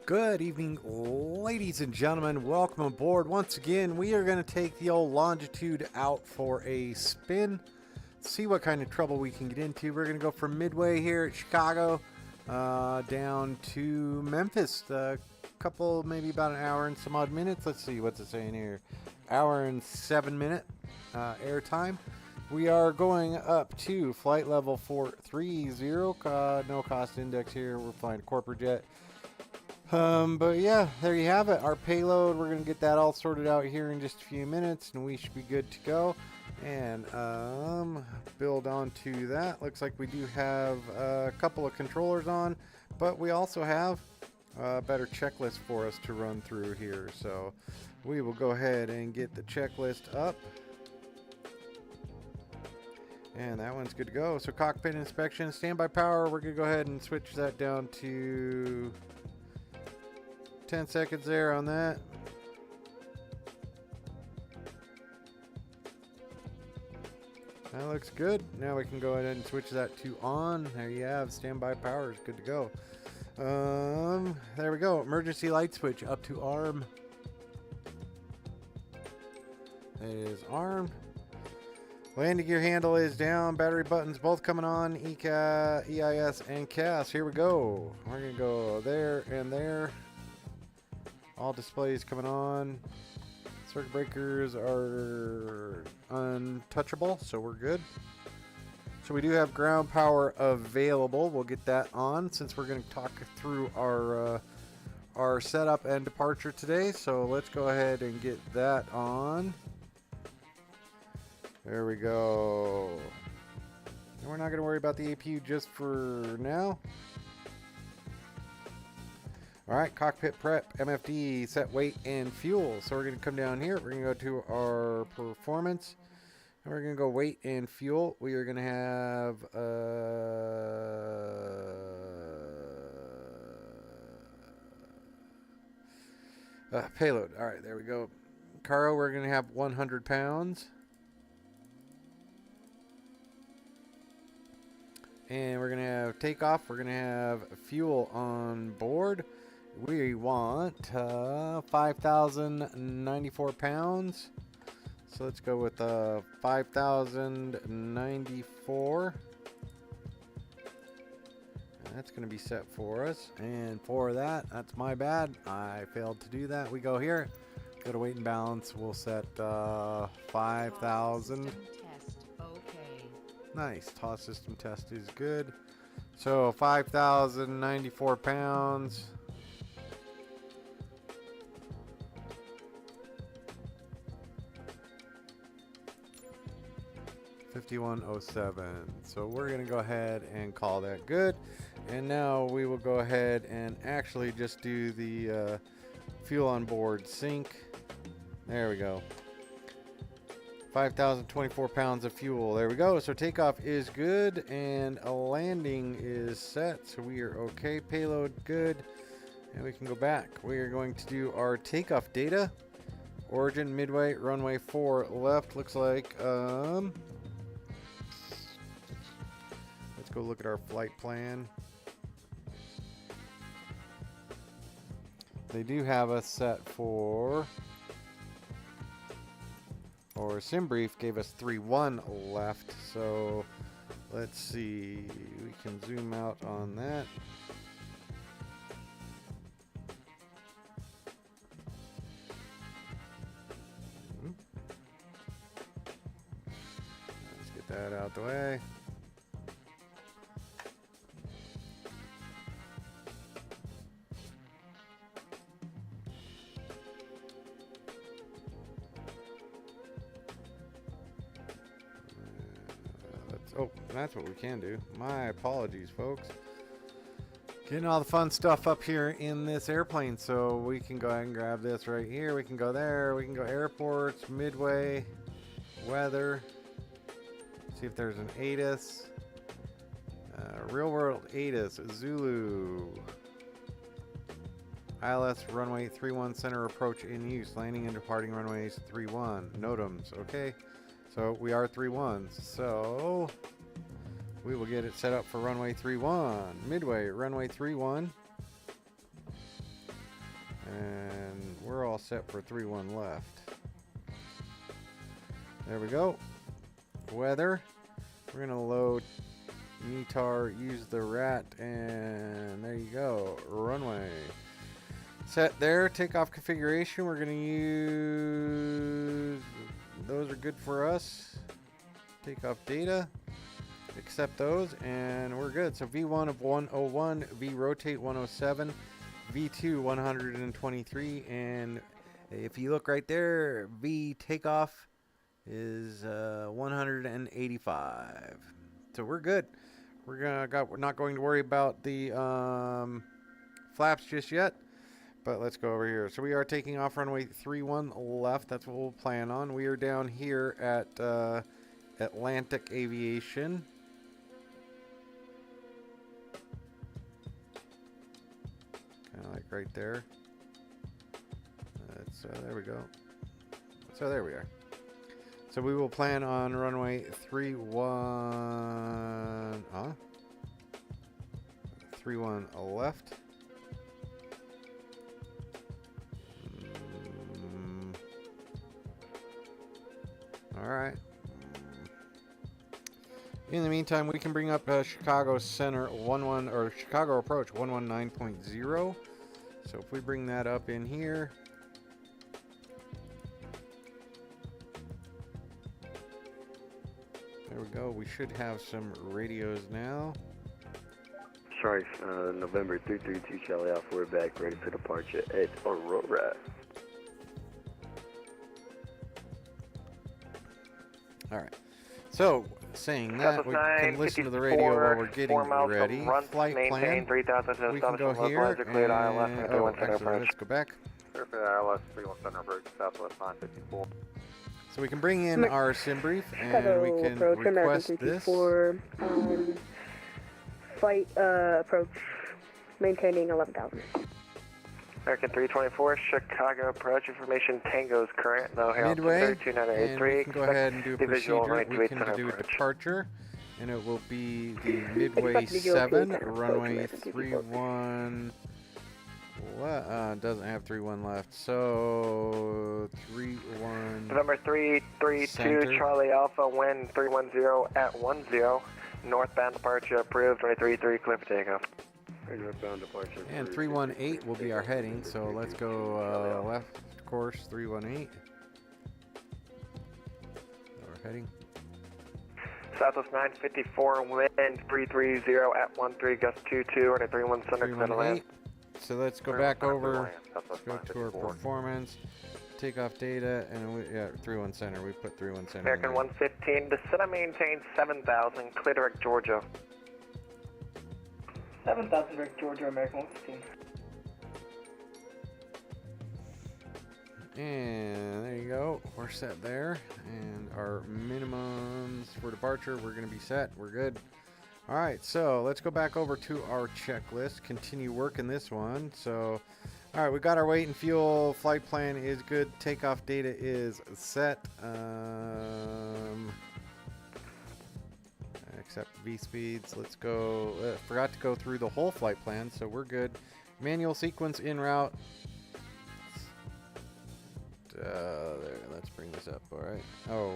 Good evening, ladies and gentlemen. Welcome aboard. Once again, we are going to take the old Longitude out for a spin. See what kind of trouble we can get into. We're going to go from Midway here at Chicago down to Memphis. A couple, maybe about an hour and some odd minutes. Let's see what's it saying here. Hour and 7 minute air time. We are going up to flight level 430. No cost index here. We're flying a corporate jet. But yeah, there you have it. Our payload, we're going to get that all sorted out here in just a few minutes, and we should be good to go. And build onto that. Looks like we do have a couple of controllers on, but we also have a better checklist for us to run through here. So we will go ahead and get the checklist up. And that one's good to go. So cockpit inspection, standby power, we're going to go ahead and switch that down to 10 seconds there on that. That looks good. Now we can go ahead and switch that to on. There you have standby power is good to go. There we go. Emergency light switch up to arm. It is armed. Landing gear handle is down. Battery buttons both coming on. EIS and CAS. Here we go. We're going to go there and there. All displays coming on. Circuit breakers are untouchable, so we're good. So we do have ground power available. We'll get that on since we're going to talk through our setup and departure today. So let's go ahead and get that on. There we go. And we're not going to worry about the APU just for now. Alright, cockpit prep, MFD, set weight, and fuel. So we're going to come down here. We're going to go to our performance. And we're going to go weight and fuel. We are going to have payload. Alright, there we go. Cargo, we're going to have 100 pounds. And we're going to have takeoff. We're going to have fuel on board. We want 5,094 pounds. So let's go with 5,094. That's going to be set for us. And for that, that's my bad. I failed to do that. We go here. Go to weight and balance. We'll set 5,000. Okay. Nice. TOS system test is good. So 5,094 pounds. $51.07. So we're going to go ahead and call that good. And now we will go ahead and actually just do the fuel on board sync. There we go. 5,024 pounds of fuel. There we go. So takeoff is good and a landing is set. So we are okay. Payload good. And we can go back. We are going to do our takeoff data. Origin, midway, runway 4 left. Looks like let's go look at our flight plan. They do have us set for, or SimBrief gave us 3-1 left. So let's see. We can zoom out on that. Let's get that out the way. Oh, that's what we can do. My apologies, folks. Getting all the fun stuff up here in this airplane, so we can go ahead and grab this right here. We can go there. We can go airports, midway, weather. See if there's an ATIS. Real world ATIS, Zulu. ILS runway 31 center approach in use. Landing and departing runways 31. NOTAMs, okay. So we are 3-1. So we will get it set up for runway 31. Midway, runway 31. And we're all set for 3-1 left. There we go. Weather. We're going to load METAR, use the rat, and there you go. Runway. Set there. Takeoff configuration. We're going to use... Those are good for us. Takeoff data. Accept those, and we're good. So V1 of 101, V rotate 107, V2 123, and if you look right there, V takeoff is 185. So we're good. We're not going to worry about the flaps just yet. But let's go over here. So we are taking off runway 31 left. That's what we'll plan on. We are down here at Atlantic Aviation. Kind of like right there. There we go. So there we are. So we will plan on runway 31. 31 left. All right. In the meantime, we can bring up Chicago Center 11 or Chicago Approach 119.0. So if we bring that up in here, there we go. We should have some radios now. Sorry, November 332 Charlie Alpha, we're back ready for departure at Aurora. All right. So, saying that, we can listen to the radio while we're getting ready. Flight plan. We can go here and actually, let's go back. ILS 31 Center approach, Southwest 954. So we can bring in our sim brief and we can request this. Flight approach, maintaining 11,000. American 324, Chicago approach, information Tango's current, no hail Midway, 29883. and we can go ahead and do a procedure. We can do a departure, and it will be the Midway 7, runway 31. What? Doesn't have 31 left, so 31. November 332, center. Charlie Alpha, wind 310 at 10. Northbound departure approved, 333, clear for takeoff. Northbound departure. And 318 will be our heading, so let's go left course 318. Our heading. Southwest 954, wind 330 at 13, gust 22, and 31 center, clear to land. So let's go back over, let's go to our performance, takeoff data, and we, 31 center, we put 31 center. American 115, descend and maintain 7,000, clear direct Georgia. 7,000 direct Georgia, American 115. And there you go, we're set there, and our minimums for departure, we're gonna be set, we're good. All right, so let's go back over to our checklist, continue working this one. So, all right, we got our weight and fuel, flight plan is good, takeoff data is set. Except V speeds, let's go, forgot to go through the whole flight plan, so we're good. Manual sequence en route. There, let's bring this up, all right. Oh,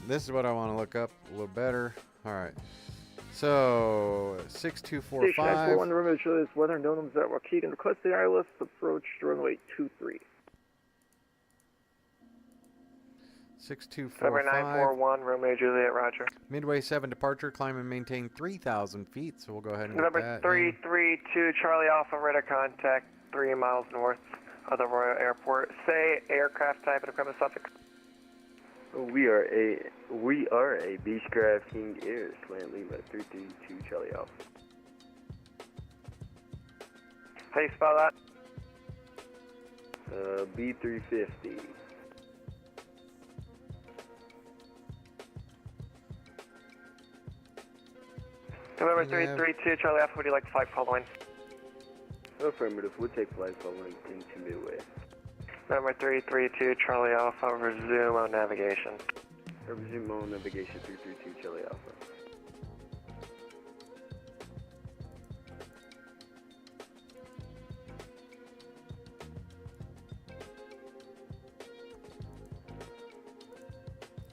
this is what I want to look up a little better. All right, so 6245. Station 941, Romeo Julius, weather known at Waukegan, request the ILS approach runway 23. 6245. November 941, Romeo Juliet, roger. Midway 7 departure, climb and maintain 3,000 feet, so we'll go ahead and November get that 332, Charlie Alpha, radar contact 3 miles north of the Royal Airport. Say aircraft type and equipment suffix. We are a Beechcraft King Air, Slant Lima 332 Charlie Alpha. How do you spell that? B350. November 332, Charlie Alpha, would you like to fly following? Affirmative, we'll take flight following into Midway. November 332, Charlie Alpha, resume on navigation. Resume on navigation 332 Charlie Alpha.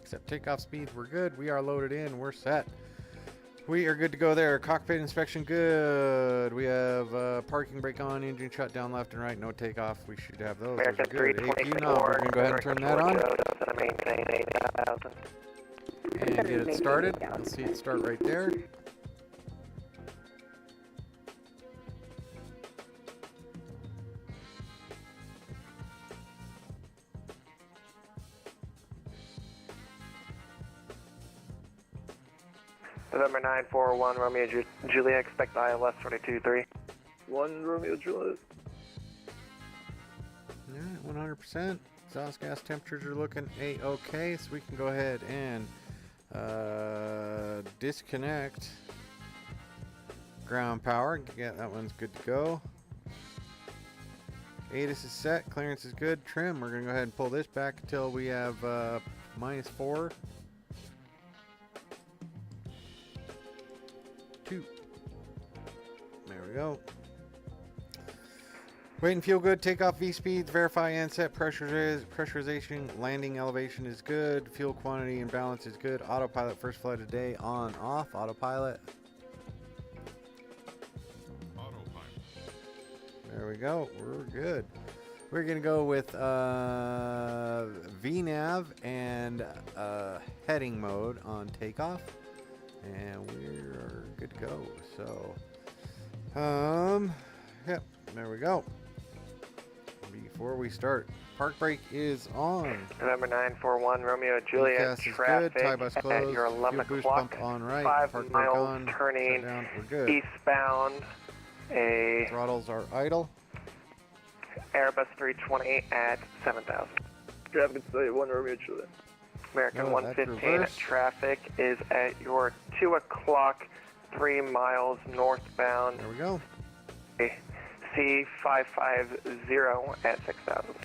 Accept takeoff speeds. We're good. We are loaded in. We're set. We are good to go there. Cockpit inspection good. We have parking brake on, engine shut down left and right. No takeoff. We should have those. Those are good. AQ knob. We're going to go ahead and turn that on. And get it started. You'll see it start right there. November 941 Romeo Juliet, expect ILS 22-3. 1 Romeo Juliet. Alright, 100%. Exhaust gas temperatures are looking A-okay, so we can go ahead and disconnect ground power. Yeah, that one's good to go. ATIS is set, clearance is good. Trim, we're going to go ahead and pull this back until we have -4. 2. There we go. Weight and fuel good. Takeoff V speeds. Verify and set pressurization. Landing elevation is good. Fuel quantity and balance is good. Autopilot first flight of the day on off. Autopilot. There we go. We're good. We're gonna go with VNav and heading mode on takeoff. And we're good to go. So, yep, there we go. Before we start, park brake is on. November 941 Romeo Juliet, traffic good. Tie bus at closed. your 11 Fuel boost o'clock, pump on right. 5 Park brake miles on. turning Shut down. We're good. eastbound, a Throttles are idle. Airbus 320 at 7,000. Traffic say 1 Romeo Juliet. American Oh, that's 115 reverse. traffic is at your 2 o'clock, 3 miles northbound, There we go. C550 at 6,000.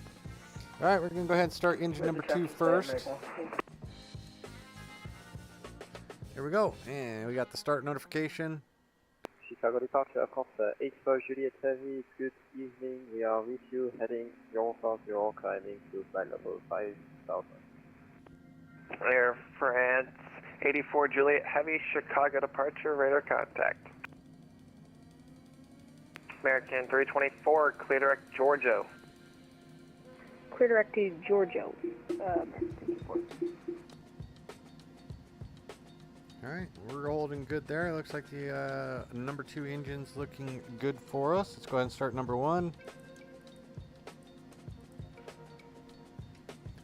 All right, we're gonna go ahead and start engine number 2 first. Here we go, and we got the start notification. Chicago departure, Alpha 84 Juliet Heavy, good evening, we are with you, heading 040, climbing to flight level 5000. Air France 84 Juliet Heavy, Chicago departure, radar contact. American 324, clear direct Giorgio. Clear direct to Giorgio. All right, we're holding good there. Looks like the number 2 engine's looking good for us. Let's go ahead and start number 1.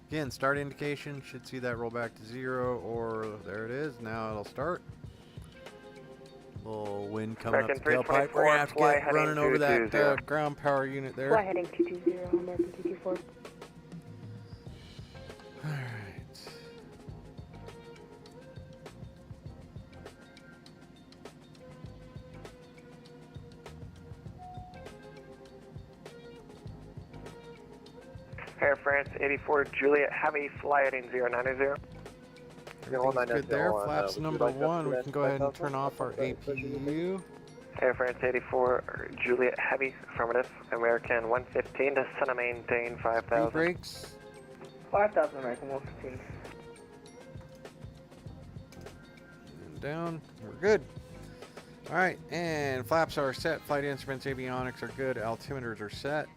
Again, start indication. Should see that roll back to 0, or there it is. Now it'll start. Little wind coming up the tailpipe. We're gonna have to get running over that ground power unit there. Fly heading 220, American 224. All right. Air France 84 Juliet Heavy, fly heading 090. Everything's good there. Flaps number 1. We can go ahead and turn off our APU. Air France 84 Juliet Heavy, affirmative. American 115 to center maintain 5,000. Brakes. 5,000 American 115. And down. We're good. All right, and flaps are set. Flight instruments, avionics are good. Altimeters are set.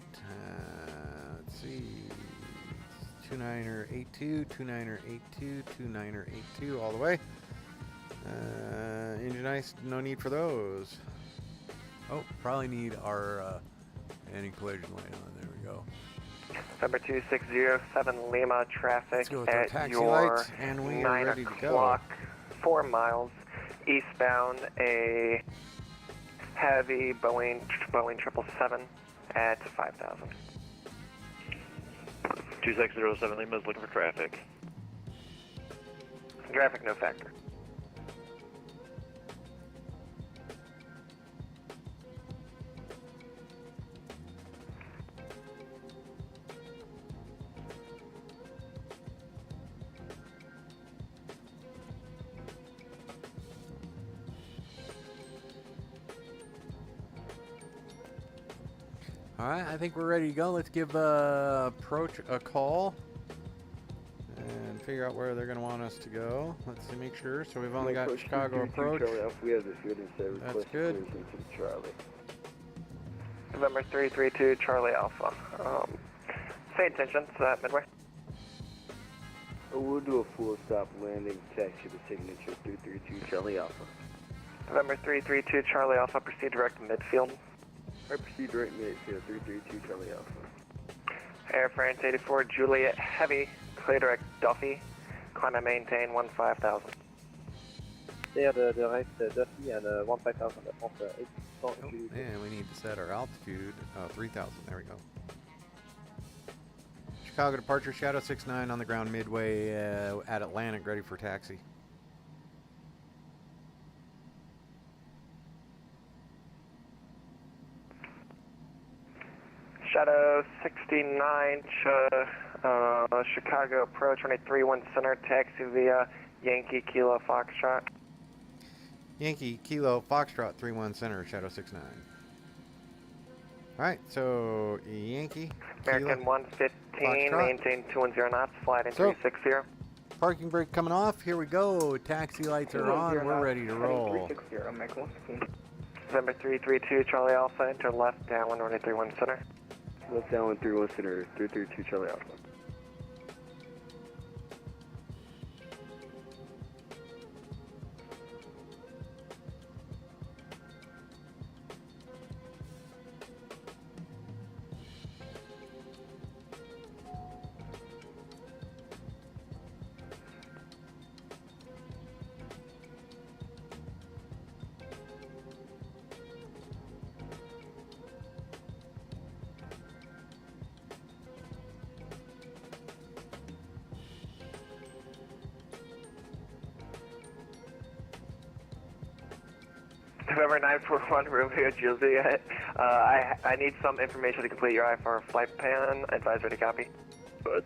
Let's see. 29er82, 29er82, 29er82, all the way. Engine ice, no need for those. Oh, probably need our anti-collision light on. There we go. Number 2607 Lima, traffic Let's go with our at taxi your lights, and we are 9 ready to go. o'clock, 4 miles eastbound, a heavy Boeing 777 at 5,000. 2607 Lima is looking for traffic. Traffic no factor. All right, I think we're ready to go. Let's give approach a call and figure out where they're going to want us to go. Let's see, make sure. So we've only got Approach Chicago 232 approach. Charlie Alpha. We have the field instead. That's Request good. clearance into the Charlie. November 332 Charlie Alpha. Say intentions at Midway. We'll do a full stop landing, taxi to signature 332 Charlie Alpha. November 332 Charlie Alpha, proceed direct midfield. I proceed direct midfield 332 Charlie Alpha. Air France 84 Juliet Heavy, clear direct Duffy. Climb and maintain 15,000. Clear the direct Duffy and 15,000 at France 800 Oh, Juliet. and we need to set our altitude. 3,000. There we go. Chicago departure, Shadow 69 on the ground midway at Atlantic, ready for taxi. Shadow 69, Chicago approach, runway 31 center, taxi via Yankee Kilo Foxtrot. Yankee Kilo Foxtrot 31 center, Shadow 69. Alright, so Yankee American Kilo, 115, Foxtrot. maintain 210 knots, flight in So- 360. parking brake coming off. Here we go. Taxi lights are on. We're ready to roll. 360, American 115. November 332 Charlie Alpha, enter left downwind, runway 31 center. Left downwind 31 center 332 Charlie Alpha. November 941 Romeo Juliet. I need some information to complete your IFR flight plan. Advise ready copy. Good.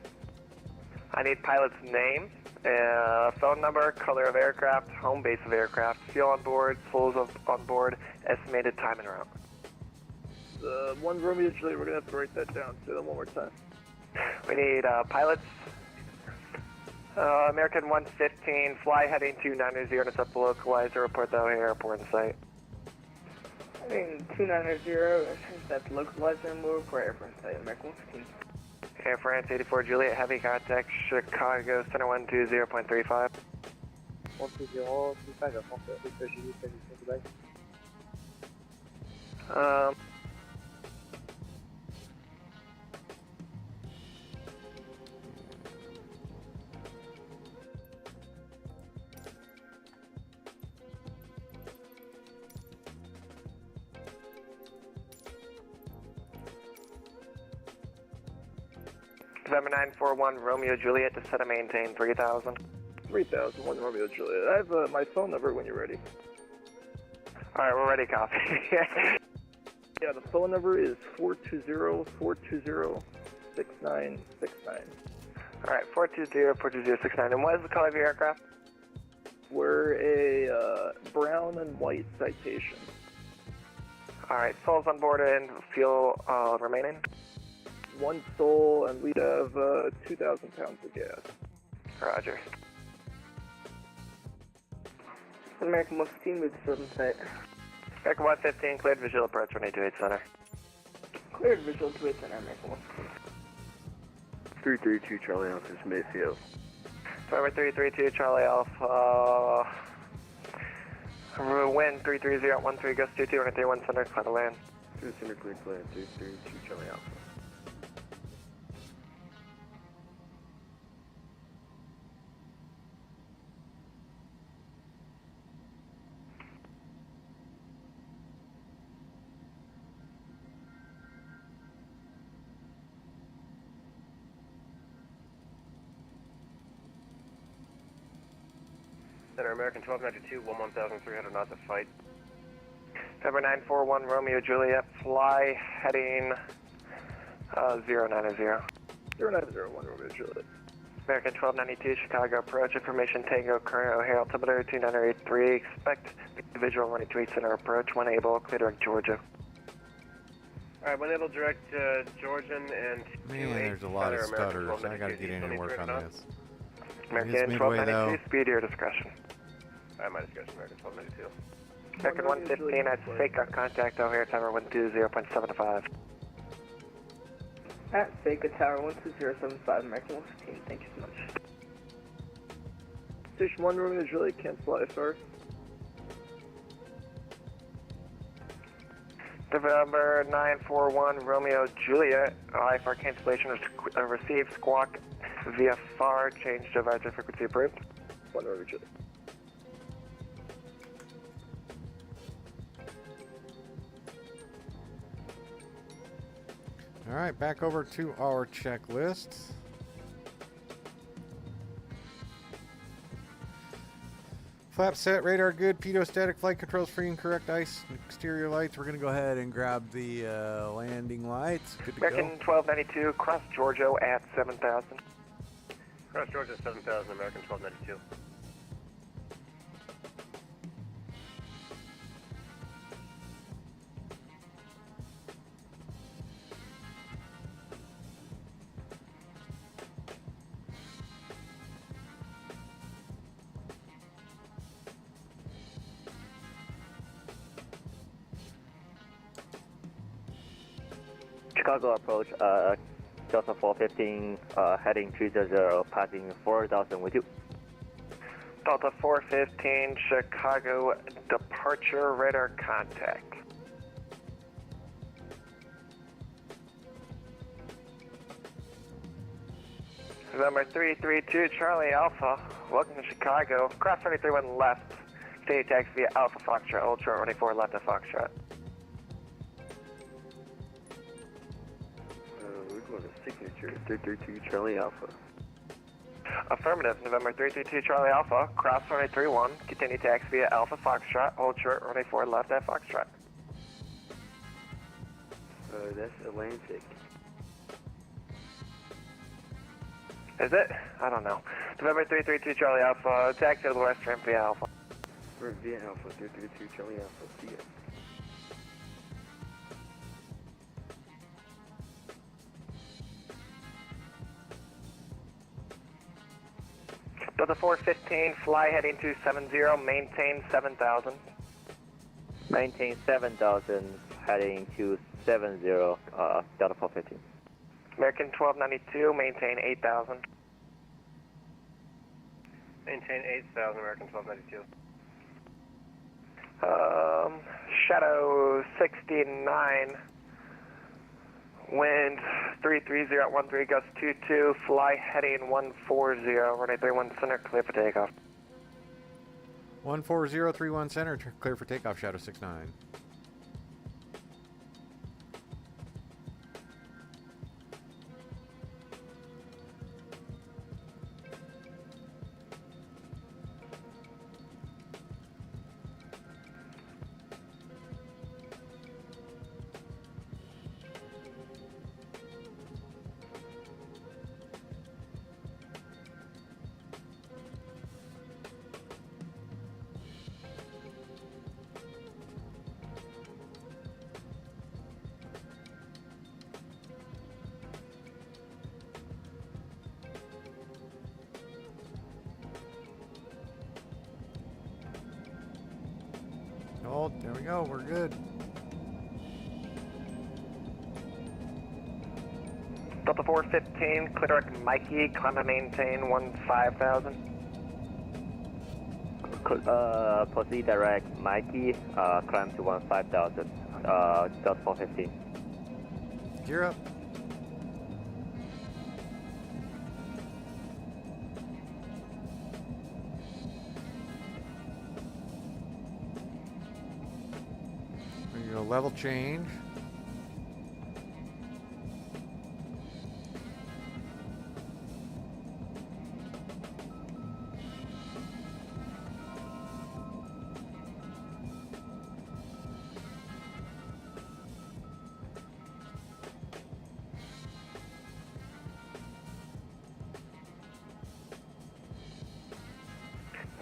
I need pilot's name, phone number, color of aircraft, home base of aircraft, fuel on board, souls on board, estimated time and route. 1 Romeo Juliet, we're going to have to write that down. Say that one more time. We need pilots. American 115, fly heading 290, and set the localizer, report the O'Hare Airport in sight. Heading 290, that's localizer and move for Air France site, American 115. Air France 84 Juliet, heavy contact, Chicago Center 120.35. 120, Chicago, France 800 Juliet, goodbye. November 941 Romeo Juliet to set and maintain 3,000. 3000, 1 Romeo Juliet. I have my phone number when you're ready. Alright, we're ready, copy. Yeah, the phone number is 420-420-6969. Alright, 420-420-69. And what is the color of your aircraft? We're a brown and white citation. Alright, souls on board and fuel remaining. 1 soul, and we have 2,000 pounds of gas. Roger. American 115, move to field in sight. American 115, cleared visual approach 128 center. Cleared visual to 8 center, American 115. 332 Charlie Alpha is midfield. November 332 Charlie Alpha. Wind 330 at 13 gust 22 and 31 center, clear to land. 2 center cleared plan 332 Charlie Alpha. Center American 1292, 11,300 knots of fight. November 941 Romeo Juliet, fly heading 090. 090, 1 Romeo Juliet. American 1292 Chicago approach, information Tango current O'Hare altimeter 2983, expect visual running to 8 center approach, when able, clear direct Georgia. Alright, when able direct Georgian and Man, there's a lot of stutters. I gotta get in and work on this. American Midway, 1292, speed at your discretion. At my discretion, American 1292. American 115 at Seika, contact over here, timer 120.75. At Seika Tower 12075, American 115, thank you so much. Station 1, Romeo Juliet, cancel IFR. November 941, Romeo Juliet, IFR cancellation received, squawk via FAR, change to advisory frequency approved. 1 Romeo Juliet. All right, back over to our checklist. Flap set, radar good, pitot static, flight controls free and correct, ice, exterior lights. We're going to go ahead and grab the landing lights. Good to American go. 1292, cross Georgia at 7000. Cross Georgia 7000, American 1292. Chicago approach, Delta 415, heading 300, passing 4000 with you. Delta 415, Chicago departure radar contact. November 332, Charlie Alpha, welcome to Chicago. Cross 331 left, state taxi via Alpha Foxtrot, Old Short 24 left of Foxtrot. We're going to signature 332 Charlie Alpha. Affirmative, November 332 Charlie Alpha, cross 231, continue taxi via Alpha Foxtrot, hold short 24 left at Foxtrot. That's Atlantic. Is it? I don't know. November 332 Charlie Alpha, taxi to the west ramp via Alpha. We're via Alpha, 332 Charlie Alpha, see ya. Delta 415, fly heading 270, maintain 7000. Maintain 7000, heading to 70, Delta 415. American 1292, maintain 8000. Maintain 8000, American 1292. Shadow 69, wind 330 at 13, gust 22, fly heading 140, runway 31 center, clear for takeoff. 14031 center, clear for takeoff, Shadow 69. Oh, there we go. We're good. Delta 415, clear direct Mikey, climb and maintain 15,000. Proceed direct Mikey, climb to 15,000, Delta 415. Gear up. There you go, level change.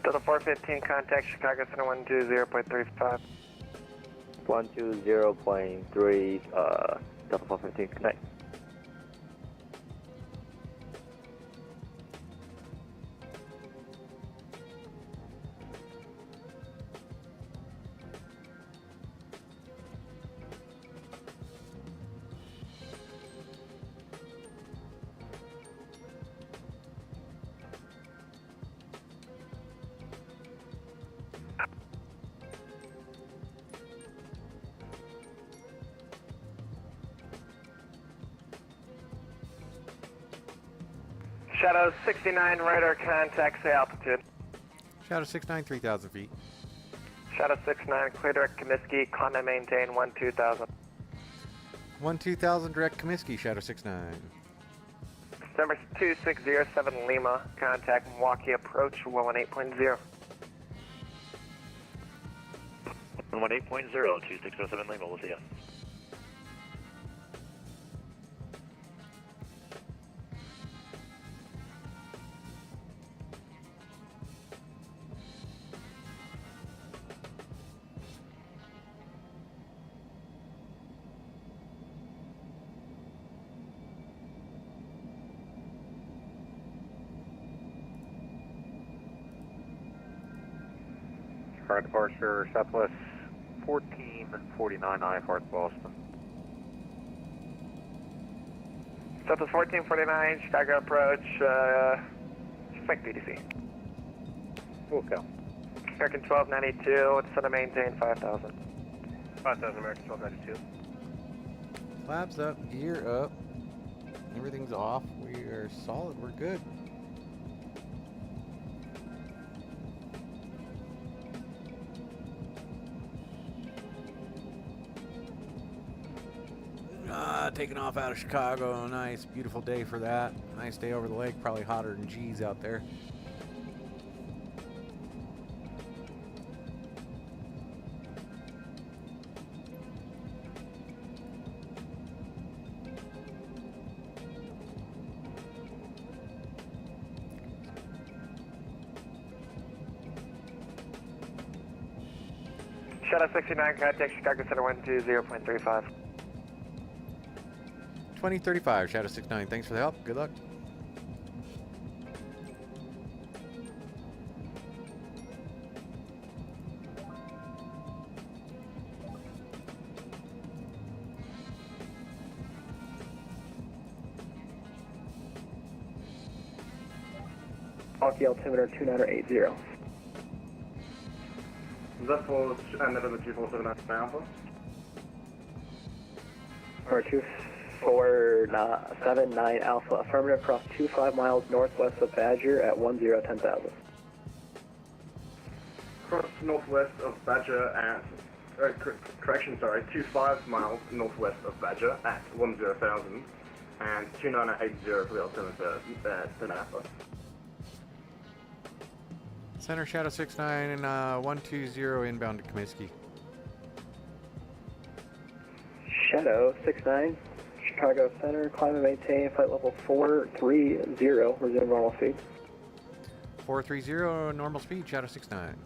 Delta 415, contact Chicago Center 120.35. 120.3, Delta 415, connect. Shadow 69, radar contact, say altitude. Shadow 69, 3,000 feet. Shadow 69, clear direct Comiskey, climb and maintain 12,000. 12,000 direct Comiskey, Shadow 69. Number 2607 Lima, contact Milwaukee approach 118.0. 118.0, 2607 Lima, we'll see ya. Current departure, Southwest 1449 IFR to Boston. Southwest 1449, Chicago approach, expect BDC. Full count. American 1292, it's set to maintain 5,000. 5,000 American 1292. Flaps up, gear up. Everything's off. We are solid. We're good. Taking off out of Chicago. Nice, beautiful day for that. Nice day over the lake. Probably hotter than G's out there. Shadow 69, contact Chicago Center 120.35. 2035, Shadow 69. Thanks for the help. Good luck. Milwaukee altimeter 2980. Is that for November 2479 Alpha? Or 2479 Alpha, affirmative, cross 25 miles northwest of Badger at 10,000. Cross northwest of Badger at, correction, sorry, 25 miles northwest of Badger at 10,000 and 2980 for the altimeter at Alpha. Center Shadow 69 and 120 inbound to Comiskey. Shadow 69, Chicago Center, climb and maintain flight level 430, resume normal speed. 430 normal speed, Shadow 69.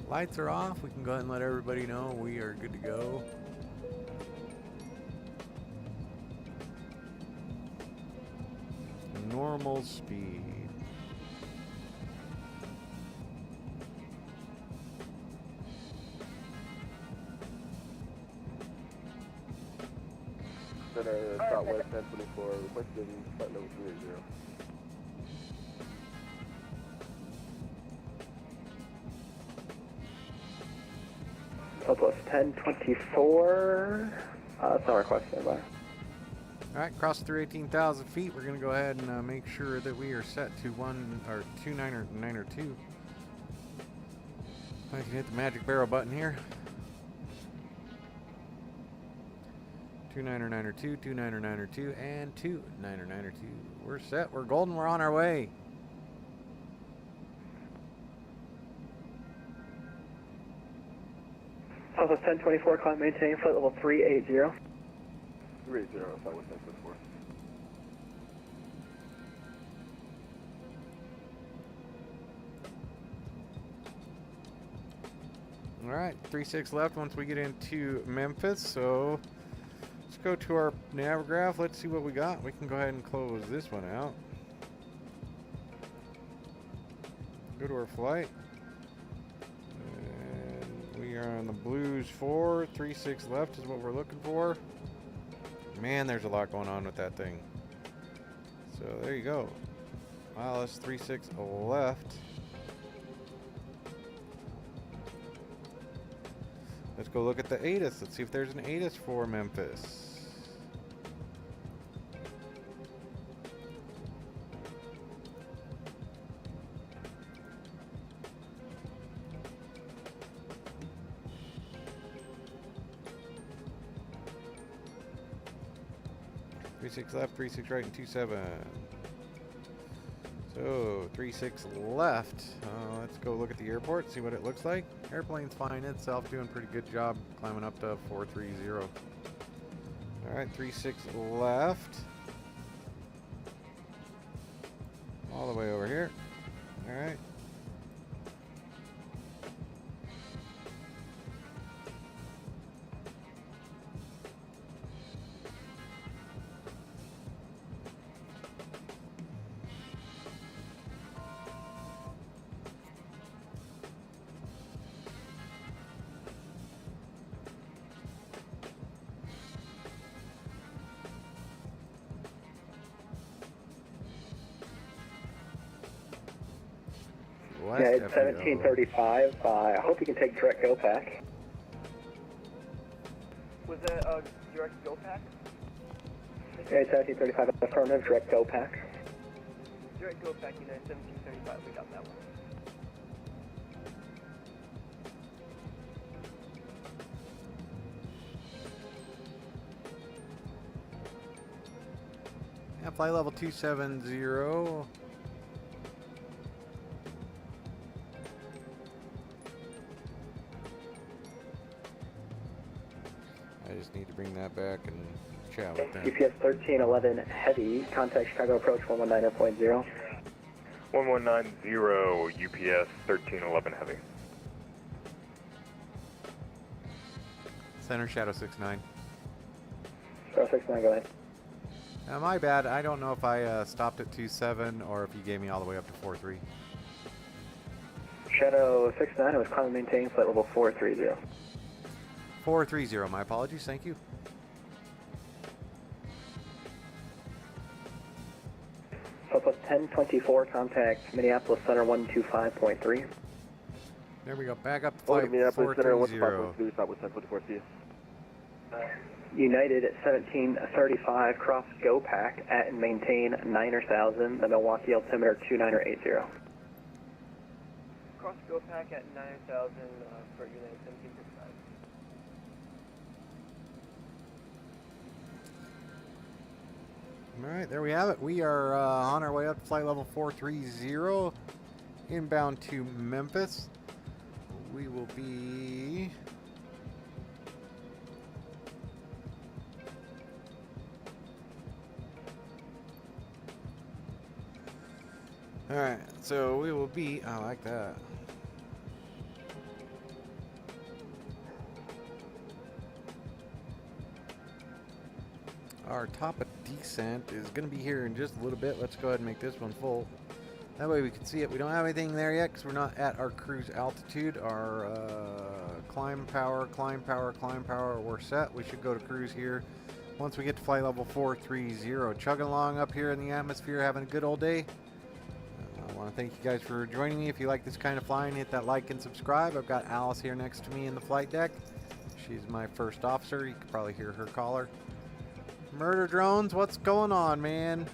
Lights are off. We can go ahead and let everybody know we are good to go. Normal speed. Center Southwest 1024, requesting flight level 30. Southwest 1024, that's not requested by. Alright, cross through 18,000 feet. We're going to go ahead and make sure that we are set to 2992. I can hit the magic barrel button here. 2992, 2992, and 2992. We're set. We're golden. We're on our way. Southwest 1024, climb maintain flight level 380. 380, Southwest 1024. All right, 36 left once we get into Memphis. So let's go to our Navigraph. Let's see what we got. We can go ahead and close this one out. Go to our flight. And we are on the Blues 4. 36 left is what we're looking for. Man, there's a lot going on with that thing. So there you go. Wow, that's 36 left. Let's go look at the ATIS. Let's see if there's an ATIS for Memphis. Three-six left, 3-6 right, and 2-7. So 3-6 left. Let's go look at the airport, see what it looks like. Airplane's flying itself, doing a pretty good job climbing up to 430. Alright, 3-6 left. All the way over here. Alright. Yeah, it's 1735. I hope you can take direct go pack. Was it a direct go pack? Yeah, it's 1735 affirmative, direct go pack. Direct go pack, United 1735. We got that one. Yeah, flight level 270. I just need to bring that back and chat with them. GPS 1311 heavy, contact Chicago approach 119.0. 1190 UPS 1311 heavy. Center Shadow 69. Shadow 69, go ahead. My bad. I don't know if I stopped at 27 or if you gave me all the way up to 43. Shadow 69, it was climb and maintain flight level 430. 430. My apologies. Thank you. Southwest 1024, contact Minneapolis Center 125.3. There we go. Back up to flight Minneapolis Center 430. 125.3, Southwest 1024, see you. United at 1735, cross go pack at and maintain 9,000, the Milwaukee altimeter 2980. Cross go pack at 9,000 for United 1735. Alright, there we have it. We are on our way up to flight level 430, inbound to Memphis. We will be... Alright, so we will be... I like that. Our top of descent is going to be here in just a little bit. Let's go ahead and make this one full. That way we can see it. We don't have anything there yet because we're not at our cruise altitude. Our climb power, we're set. We should go to cruise here once we get to flight level 430. Chugging along up here in the atmosphere, having a good old day. I want to thank you guys for joining me. If you like this kind of flying, hit that like and subscribe. I've got Alice here next to me in the flight deck. She's my first officer. You can probably hear her caller. Murder drones, what's going on, man?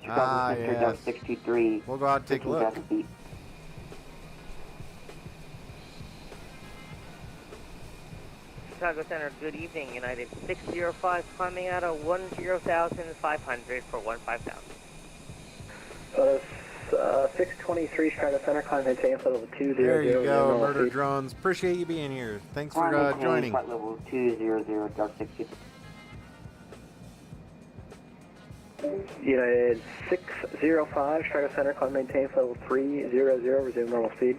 Chicagos yes. 623. We'll go out and take a look. Chicago Center, good evening. United 605 climbing out of 10,500 for 15,000. 623 Chicago Center, climb maintain flight level 200. There you go, Murder Drones. Appreciate you being here. Thanks for joining. Flight level 200, Dark 60. United 605 Chicago Center, climb maintain flight level 300, resume normal speed.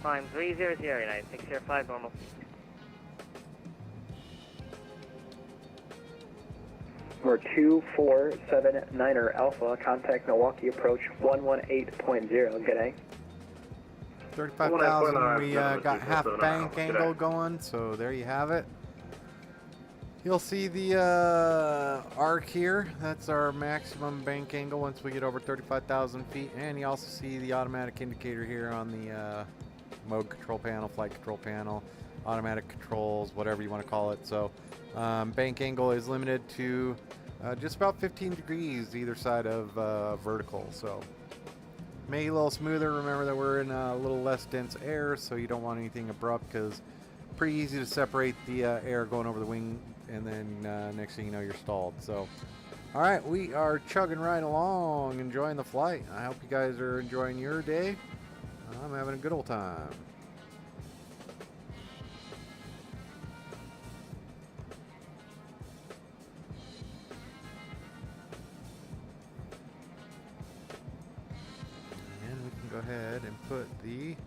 Climb 300, United 605, normal speed. We're 2479er Alpha, contact Milwaukee approach 118.0, good day. 35,000, we got half bank angle going, so there you have it. You'll see the arc here. That's our maximum bank angle once we get over 35,000 feet. And you also see the automatic indicator here on the mode control panel, flight control panel, automatic controls, whatever you want to call it. So bank angle is limited to just about 15 degrees either side of vertical. So make it a little smoother. Remember that we're in a little less dense air, so you don't want anything abrupt because pretty easy to separate the air going over the wing, and then next thing you know you're stalled. So all right, we are chugging right along, enjoying the flight. I hope you guys are enjoying your day. I'm having a good old time. And we can go ahead and put the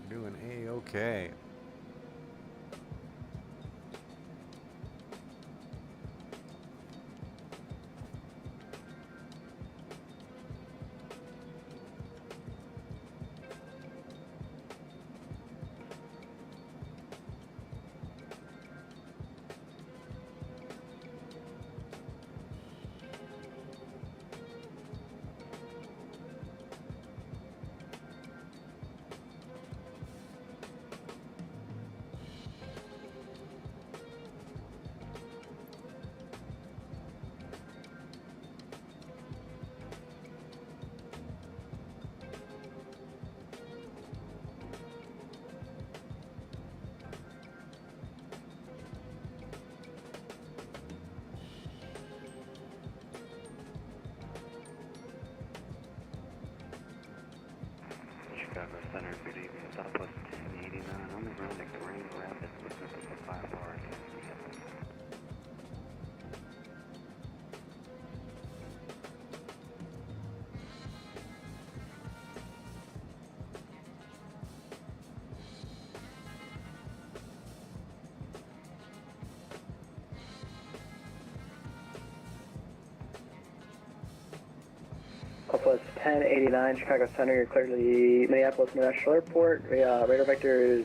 doing A-okay. Chicago Center, good evening. Southwest 1089 on the ground at Grand Rapids with Memphis 5 bar. Southwest 1089, Chicago Center, you're clear to the Minneapolis International Airport. Radar vector is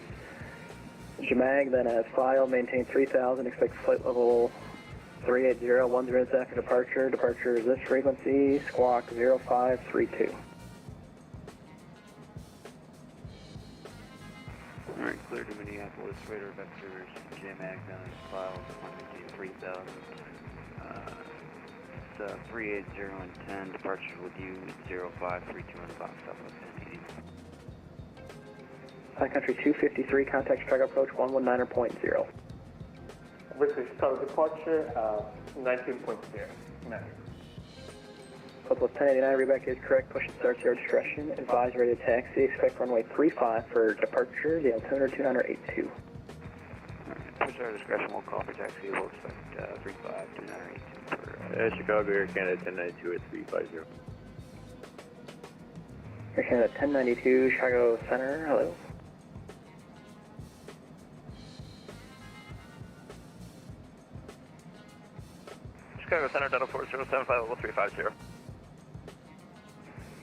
JMAG, then as filed, maintain 3000, expect flight level 380, 10 minutes after departure. Departure is this frequency, squawk 0532. Alright, clear to Minneapolis, radar vectors, JMAG, then as filed, maintain 3000. 380 and 10, departure with you, 0532 on the box, Southwest 1080. High country 253, contact Chicago approach 119.0. This is Chicago departure, 19.0. Southwest 1089, reback is correct, push and start to your discretion. Advise ready to taxi, expect runway 35 for departure, the altimeter 2982. Alright, push our discretion, we'll call for taxi, we'll expect 35, 2982 for... Chicago Air Canada 1092 at 350. Air Canada 1092, Chicago Center, hello. Chicago Center, Delta 4075, level 350.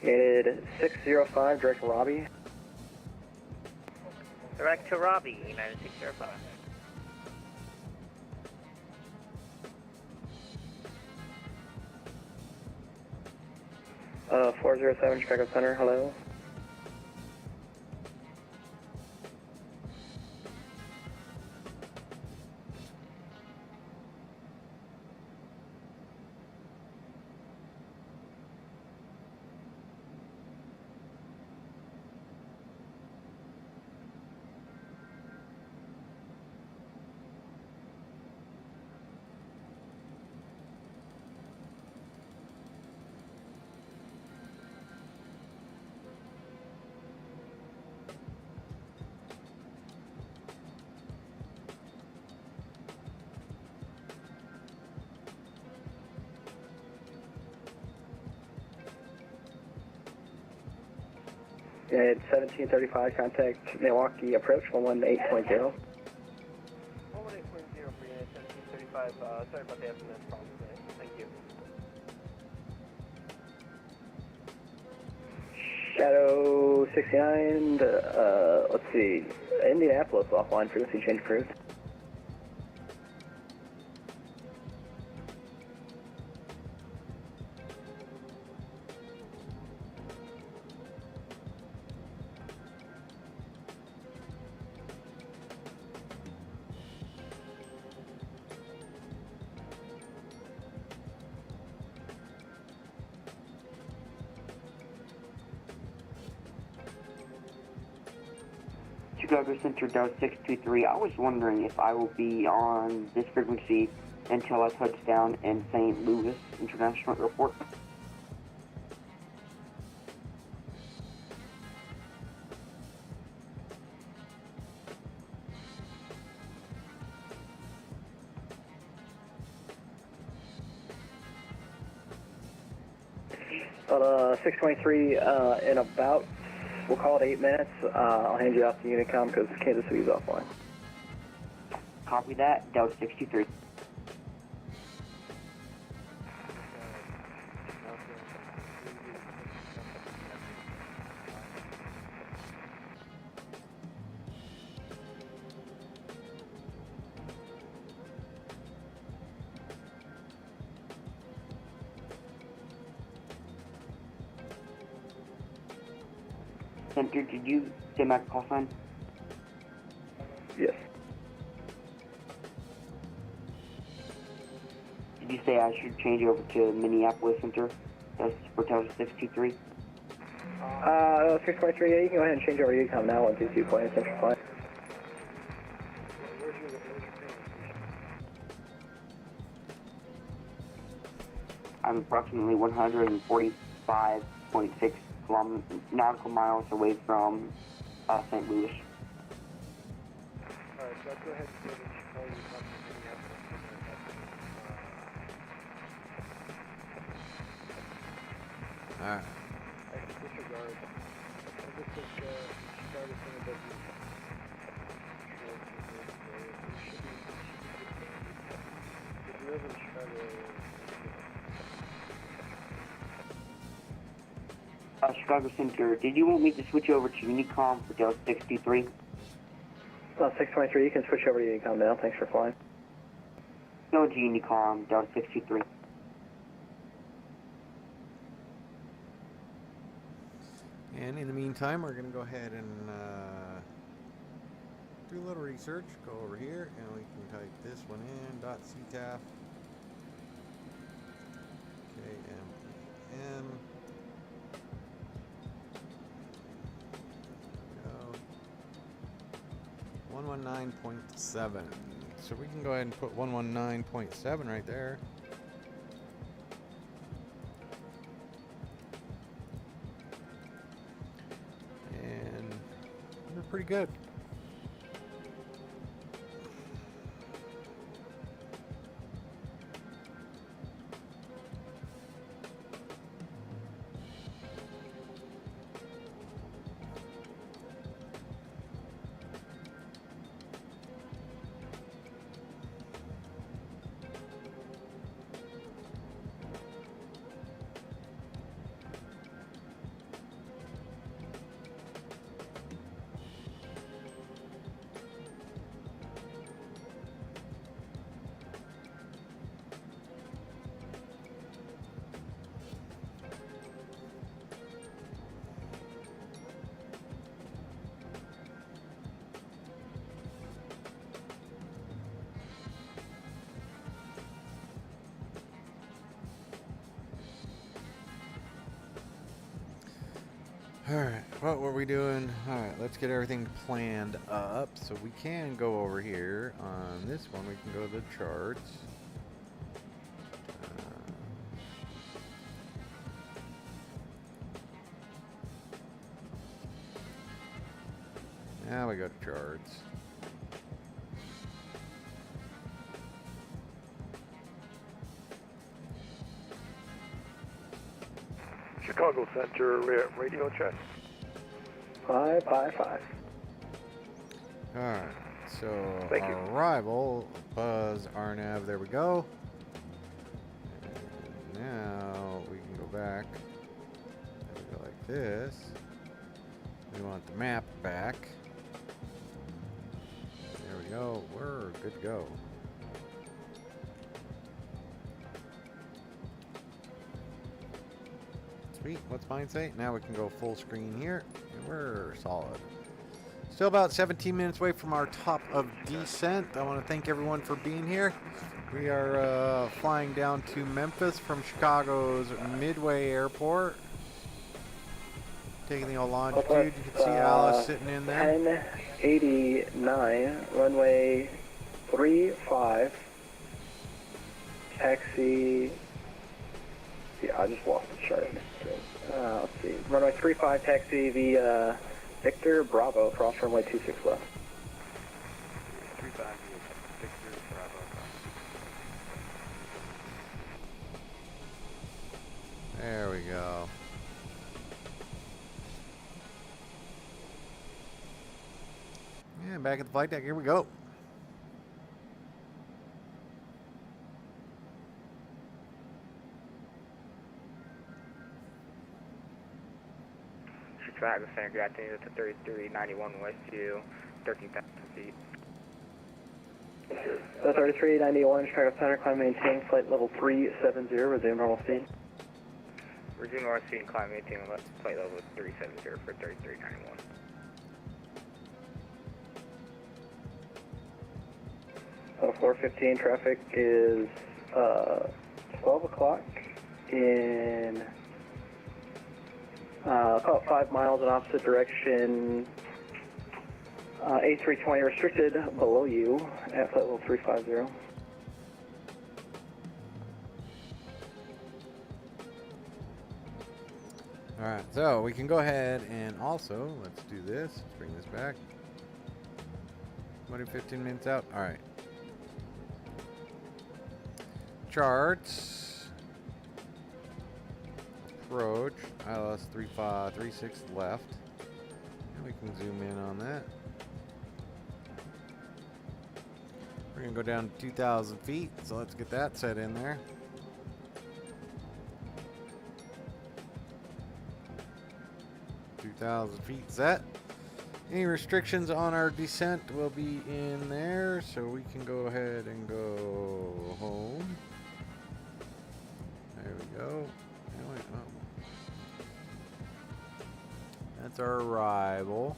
Gated 605, direct to Robbie. Direct to Robbie, United 605. 407 Chicago Center, hello. It's 1735, contact Milwaukee approach 118.0. 118.0 for Unit 1735. Sorry about the SMS problem today. Thank you. Shadow 69, let's see, Indianapolis offline, frequency change approved. Chicago Center Delta 623. I was wondering if I will be on this frequency until I touch down in St. Louis International Airport. On 623, in about, we'll call it 8 minutes, I'll hand you off to Unicom because Kansas City's offline. Copy that, Delta 623. Center, did you say my call sign? Yes. Did you say I should change over to Minneapolis Center? That's for Delta 623? 623, yeah, you can go ahead and change over to Unicom now, 122 point, Central Flight. I'm approximately 145.6 nautical miles away from St. Louis. Alright, so I'll go ahead and go to Chicago Minneapolis. Alright. Actually, disregard. I just took Chicago Center W. If you're over in Chicago, Chicago Center, did you want me to switch over to Unicom for Delta 623? 623, you can switch over to Unicom now, thanks for flying. No, to Unicom, Delta 623. And in the meantime, we're going to go ahead and do a little research. Go over here, and we can type this one in, .ctaf, KMEM. 119.7. So we can go ahead and put 119.7 right there. And we're pretty good. Alright, what were we doing? Alright, let's get everything planned up. So we can go over here. On this one, we can go to the charts. Now we go to charts. Chicago Center, radio check. 555. Alright, so Thank you. arrival, Buzz RNAV, there we go. And now we can go back. There we go like this. We want the map back. There we go, we're good to go. Sweet, what's mine say? Now we can go full screen here, and we're solid. Still about 17 minutes away from our top of descent. I want to thank everyone for being here. We are flying down to Memphis from Chicago's Midway Airport. Taking the old longitude. You can see Alice sitting in there. 1089, runway 35, taxi. Yeah, I just lost the chart. Let's see. Runway 35, taxi via Victor Bravo, cross runway 26 left. 35 Victor Bravo. There we go. Yeah, back at the flight deck. Here we go. Chicagos Center, good afternoon. It's a 3391 west to 13,000 feet. 3391, Chicago Center, climb maintain, flight level 370, resume normal speed. Resume normal speed and climb maintain, flight level 370 for 3391. So 415 traffic is 12 o'clock in about 5 miles in opposite direction. A320 restricted below you at flight level 350. Alright, so we can go ahead and also, let's do this. Let's bring this back. 15 minutes out. Alright. Charts. Approach. ILS 3536 left. And we can zoom in on that. We're going to go down to 2,000 feet, so let's get that set in there. Feet set. Any restrictions on our descent will be in there, so we can go ahead and go home. There we go. Anyway, oh. That's our arrival.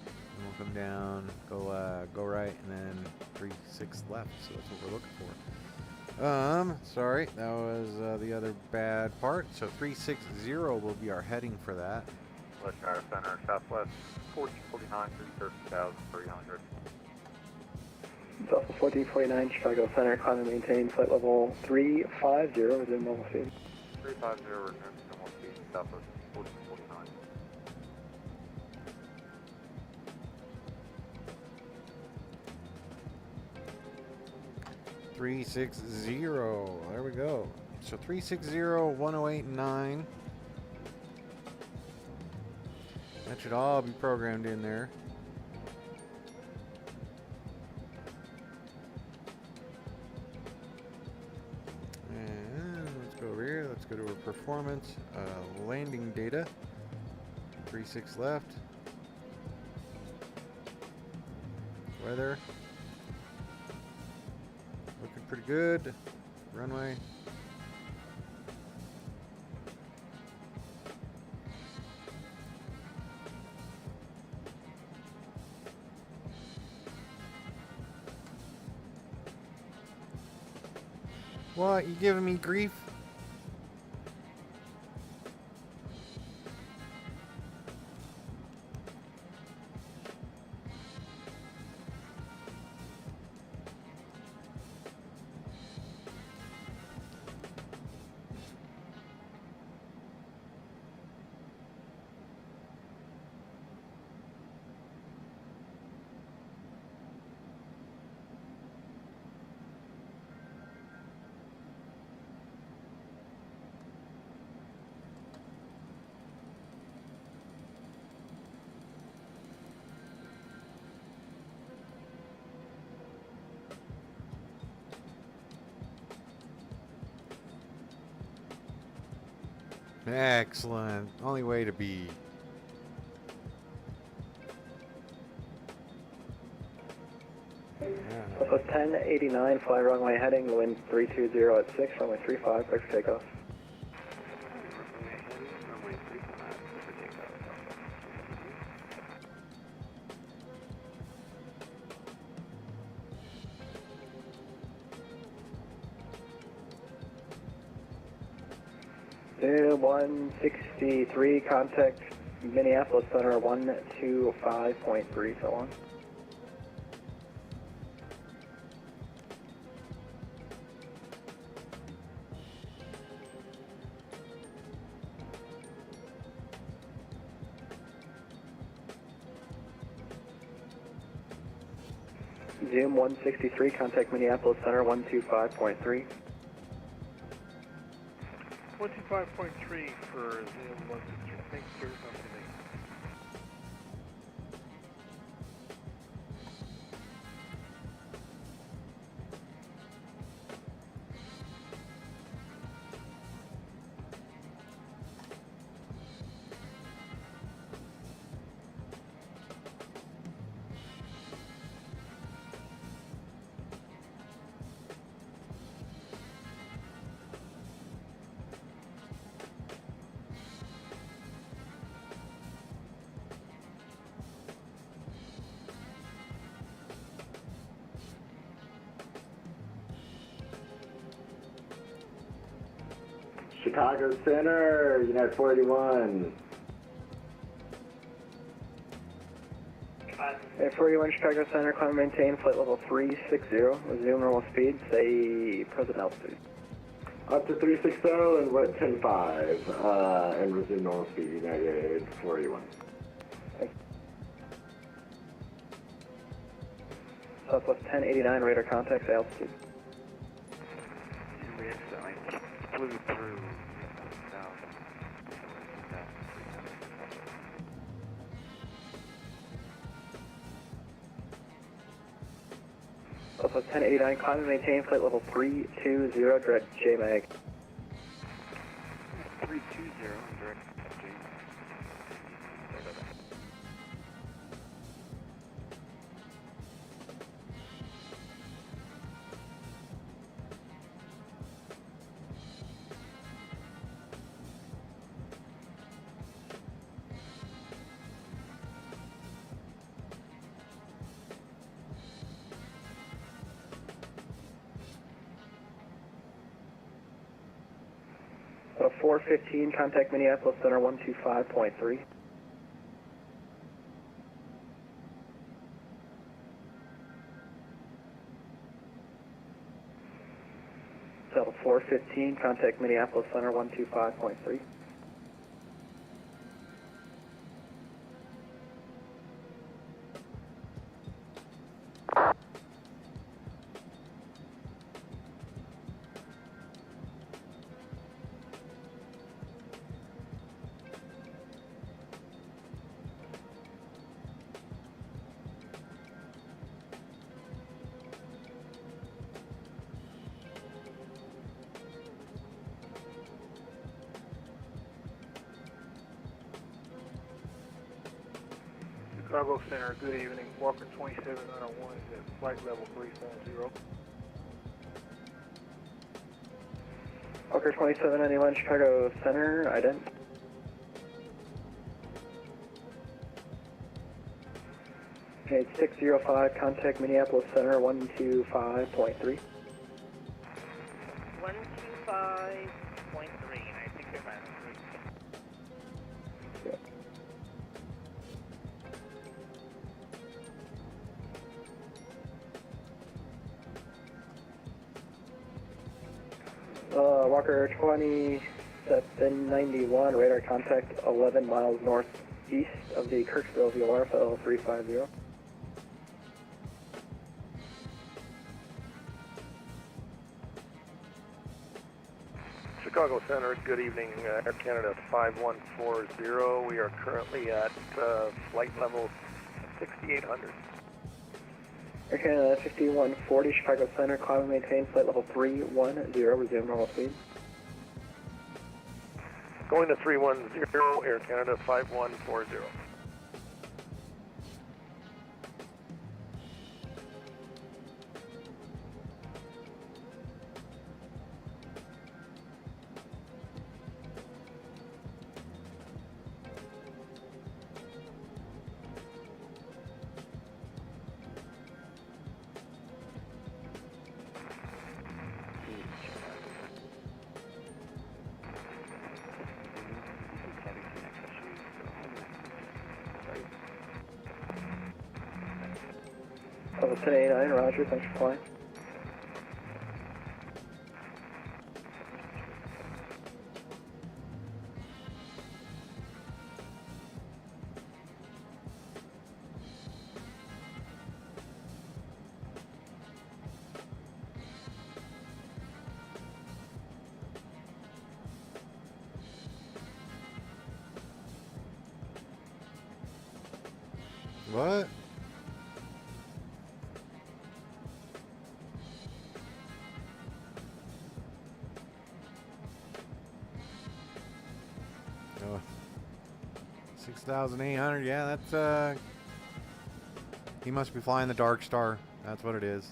And we'll come down, go right, and then 36 left. So that's what we're looking for. Sorry, that was the other bad part. So 360 will be our heading for that. Chicago Center, Southwest 1449 through 13,300. Southwest 1449, Chicago Center, climb and maintain, flight level 350, resume normal speed. 350, resume normal speed, Southwest 1449. There we go. So 360, 1089. That should all be programmed in there. And let's go over here. Let's go to our performance. Landing data. 36 left. Weather. Looking pretty good. Runway. What? You giving me grief? Excellent. Only way to be. Southwest 1089, fly runway heading, wind 320 at 6, runway 35, clear for takeoff. Zoom 163, contact Minneapolis Center 125.3, so on. Zoom 163, contact Minneapolis Center 125.3. 125.3 for Zoom 163. Thanks, sir. Chicago Center, United 481. At 41 Chicago Center, climb and maintain flight level 360, resume normal speed, say present altitude. Up to 360 and we're at 10.5, and resume normal speed, United 481. Southwest 1089, radar contact, altitude. We accidentally flew through south. Southwest 1089, climb and maintain flight level 320, direct JMAG. 320, direct JMAG. At 415, contact Minneapolis Center 125.3. Delta 415, contact Minneapolis Center 125.3. Chicago Center, good evening. Walker 27901 is at flight level 340. Walker 2791, Chicago Center, ident. Okay, 605, contact Minneapolis Center 125.3. 125.3, and I think they're about 3. Walker 2791, radar contact 11 miles northeast of the Kirksville VOR for level 350. Chicago Center, good evening. Air Canada 5140. We are currently at flight level 6800. Air Canada 5140, Chicago Center, climb and maintain flight level 310, resume normal speed. Go Going to 310, Air Canada 5140. Level 1089, roger, thanks for flying. What? Oh, 6,800. Yeah, that's he must be flying the Dark Star. That's what it is.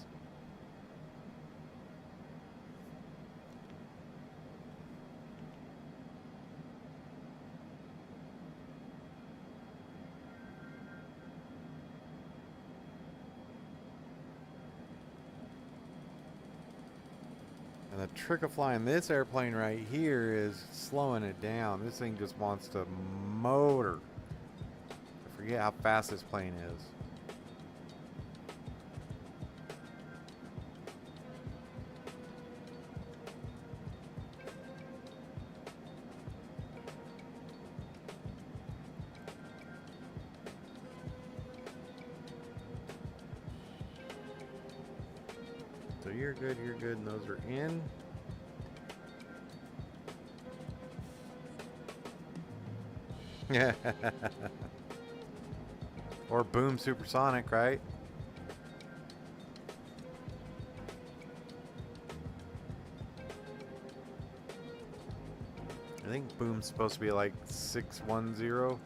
And the trick of flying this airplane right here is slowing it down. This thing just wants to motor. I forget how fast this plane is. So you're good, and those are in. Yeah. Or boom supersonic, right? I think boom's supposed to be like 610.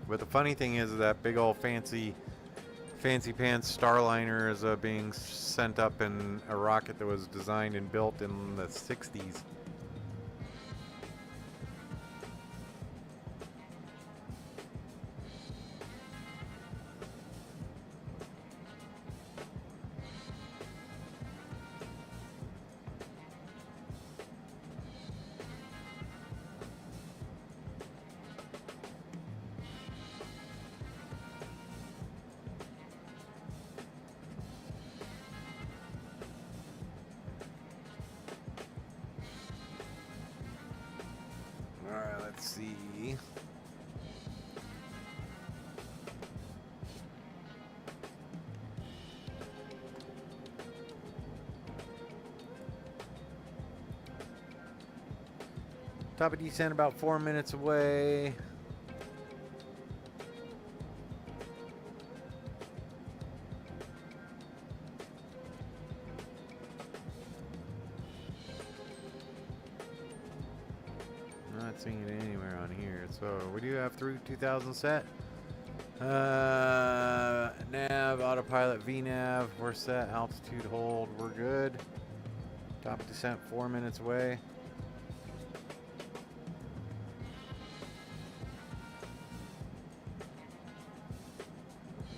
But the funny thing is that big old fancy pants Starliner is being sent up in a rocket that was designed and built in the 60s. Alright, let's see. Top of descent about 4 minutes away. Not seeing it anywhere on here. So we do have through 2000 set. Nav, autopilot, VNav, we're set. Altitude hold, we're good. Top of descent 4 minutes away.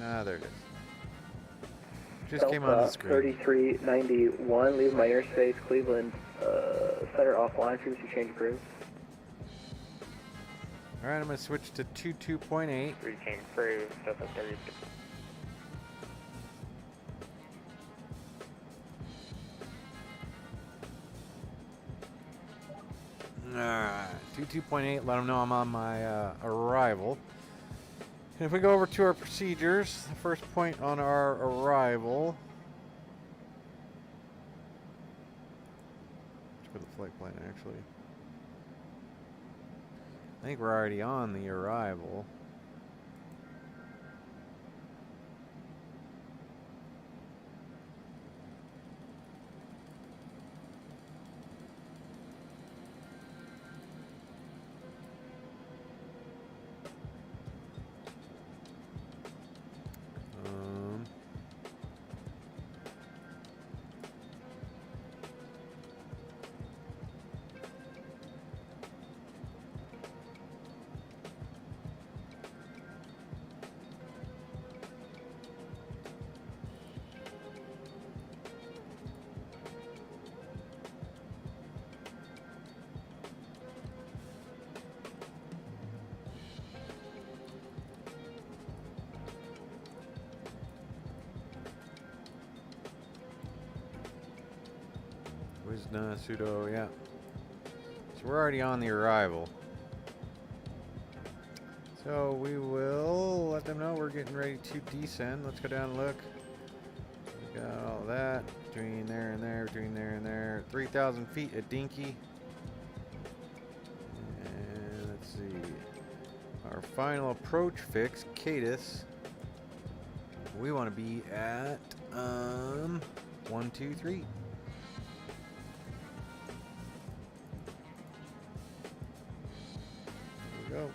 Ah, there it is. Just came on the screen. 3391, leave my airspace, Cleveland Center offline, frequency change approved. Alright, I'm going to switch to 22.8. Frequency change approved, Delta 30. Alright, 22.8, let them know I'm on my arrival. And if we go over to our procedures, the first point on our arrival. Let's put the flight plan actually. I think we're already on the arrival. Wisna, pseudo, yeah. So we're already on the arrival. So we will let them know we're getting ready to descend. Let's go down and look. We got all that between there and there, between there and there. 3,000 feet at Dinky. And let's see. Our final approach fix, Cadus. We want to be at 1, 2, 3. There we go.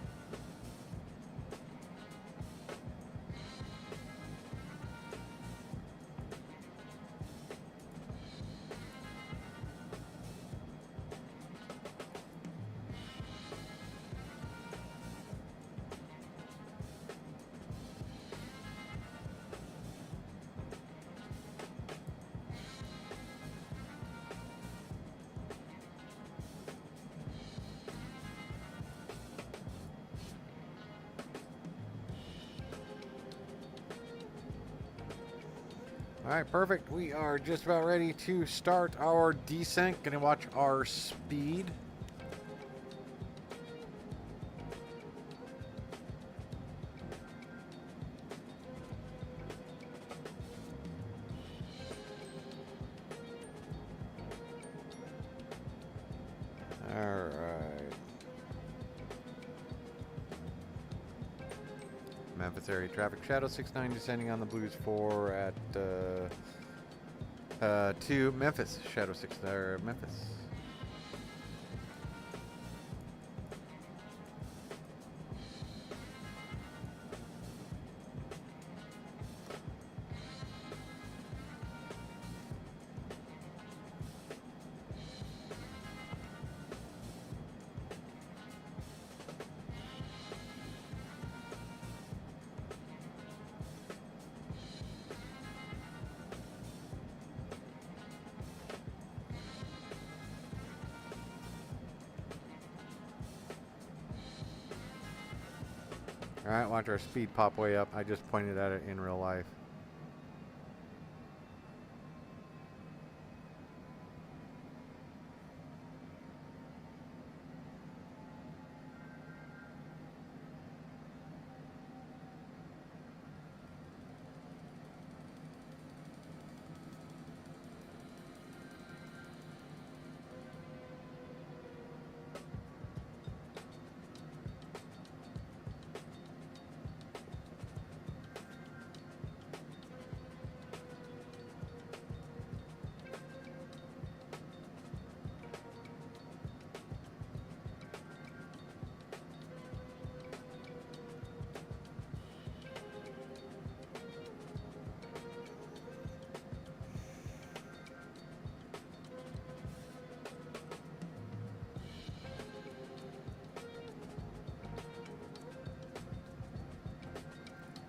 Alright, perfect. We are just about ready to start our descent. Gonna watch our speed. Alright. Memphis area traffic shadow 69 descending on the Blues 4 at to Memphis shadow 6 there Memphis. Alright, watch our speed pop way up. I just pointed at it in real life.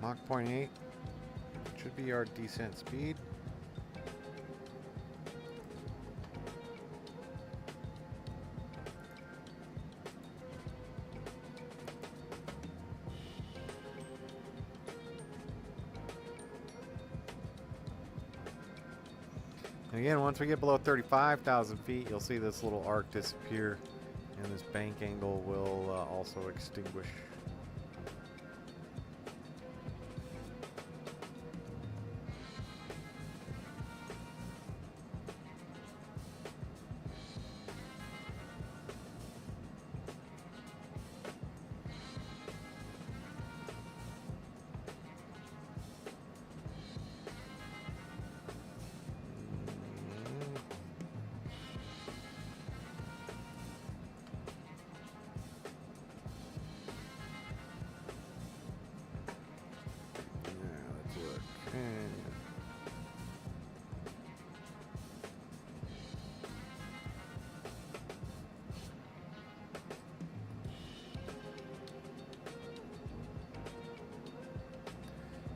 Mach 0.8 should be our descent speed. And again, once we get below 35,000 feet, you'll see this little arc disappear, and this bank angle will also extinguish.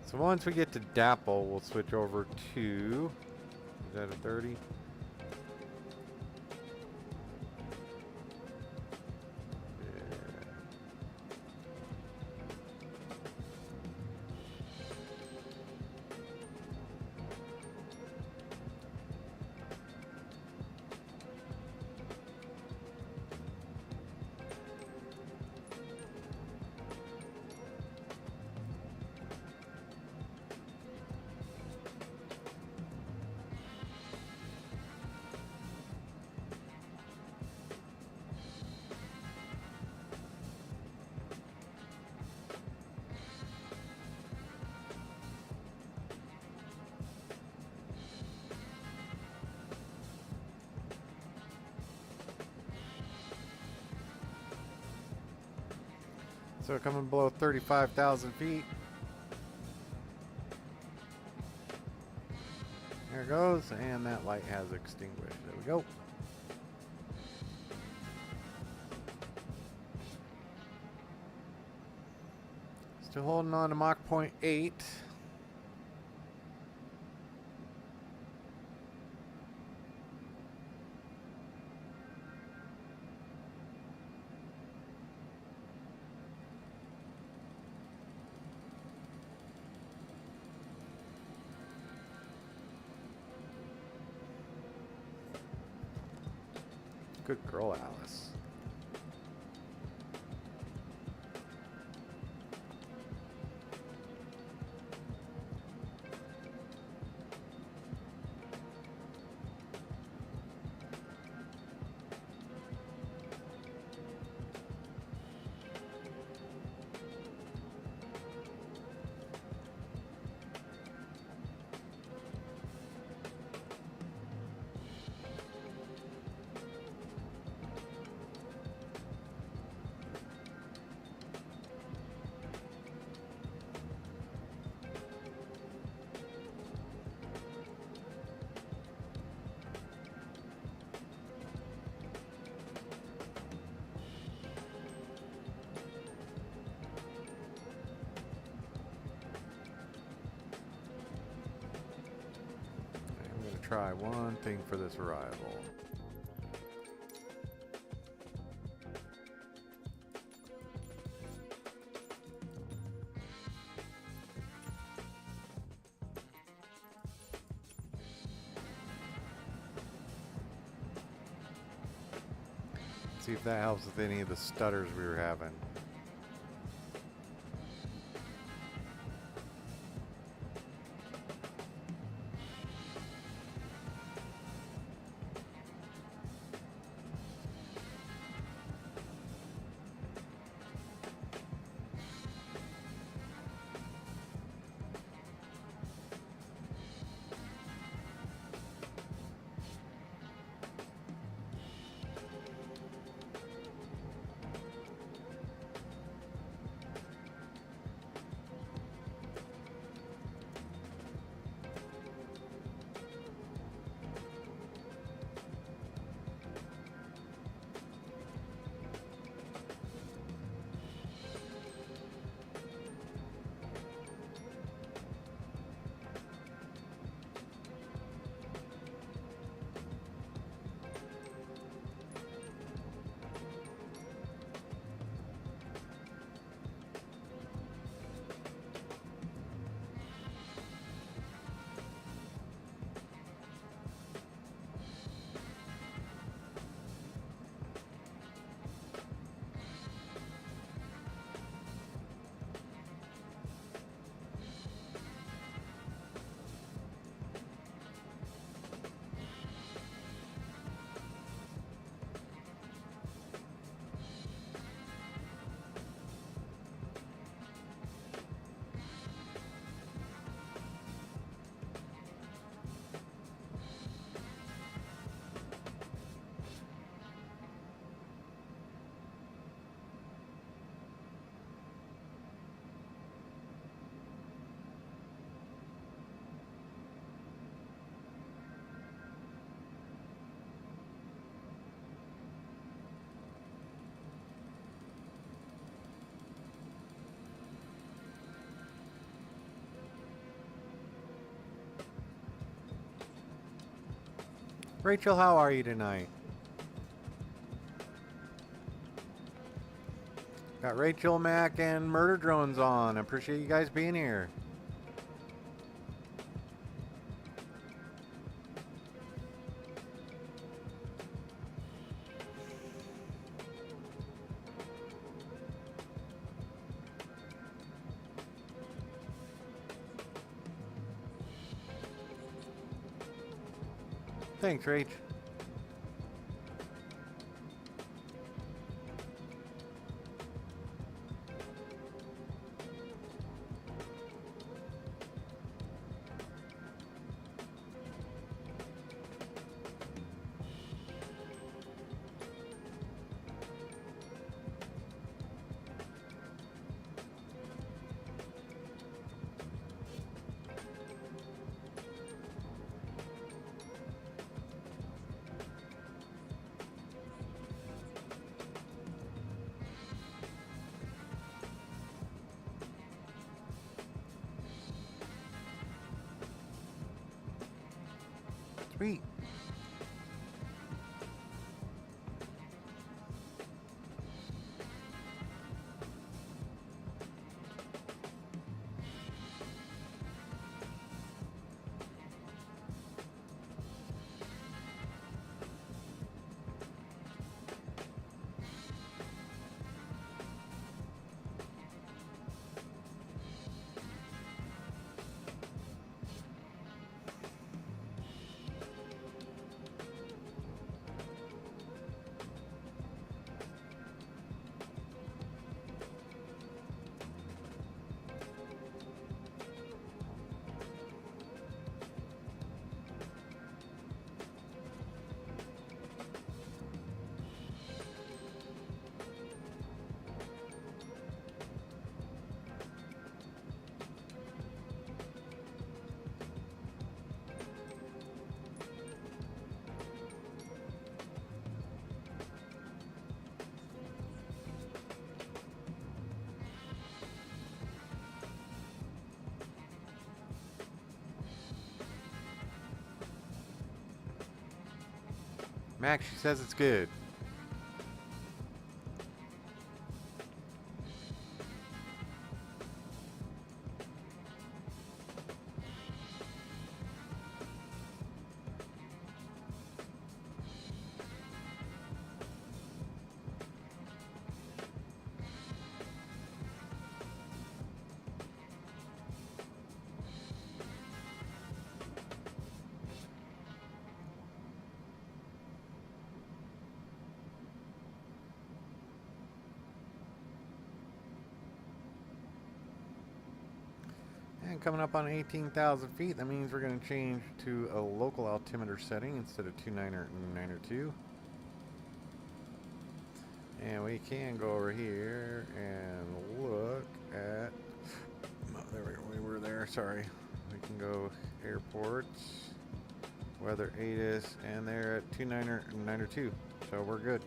So once we get to Dapple, we'll switch over to, is that a 30? So coming below 35,000 feet. There it goes, and that light has extinguished. There we go. Still holding on to Mach 0.8. Good girl, Alice. Try one thing for this arrival. See if that helps with any of the stutters we were having. Rachel, how are you tonight? Got Rachel, Mac, and Murder Drones on. I appreciate you guys being here. Thanks, Rach. Sweet. Max, she says it's good. And coming up on 18,000 feet, that means we're going to change to a local altimeter setting instead of 292. And we can go over here and look at, oh, there we go, we were there, sorry. We can go airports, weather ATIS, and they're at 292, so we're good.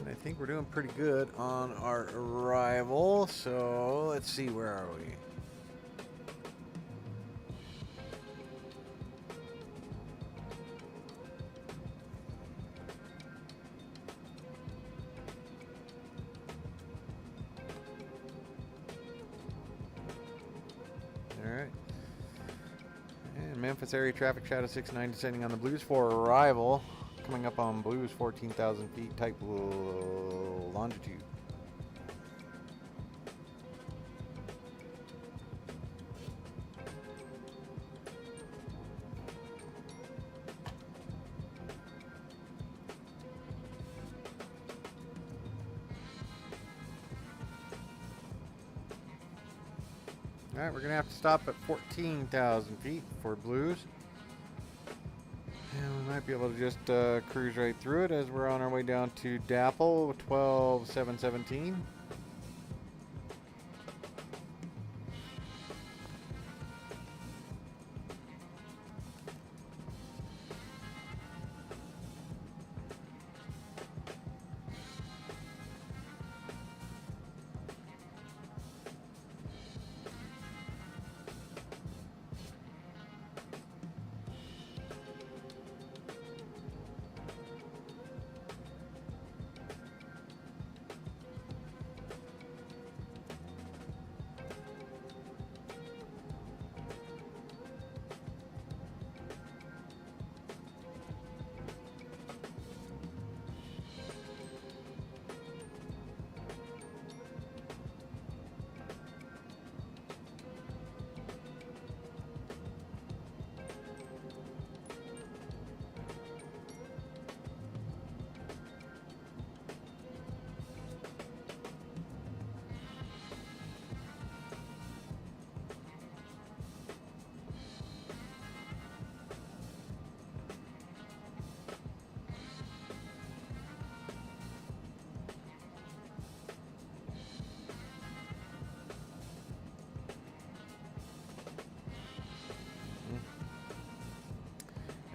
I think we're doing pretty good on our arrival, so let's see, where are we? Alright. And Memphis area traffic shadow 69 descending on the Blues for arrival. Coming up on Blues, 14,000 feet, type longitude. Alright, we're going to have to stop at 14,000 feet for Blues. And we might be able to just cruise right through it as we're on our way down to Dapple, 12,717.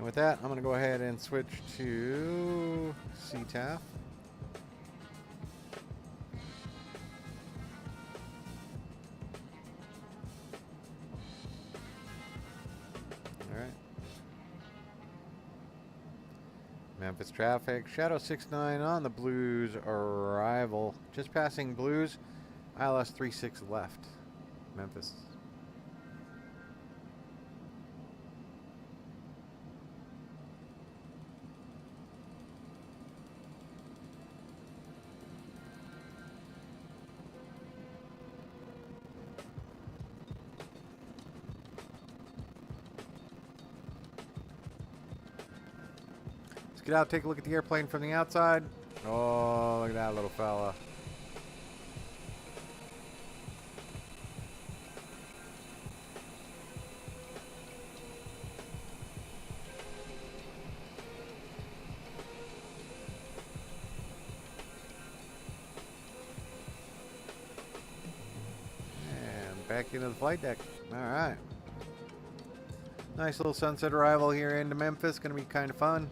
with that, I'm going to go ahead and switch to CTAF. Alright. Memphis traffic. Shadow 69 on the Blues arrival. Just passing Blues. ILS 36 left. Memphis. Get out, take a look at the airplane from the outside. Oh, look at that little fella. And back into the flight deck. All right. Nice little sunset arrival here into Memphis. Going to be kind of fun.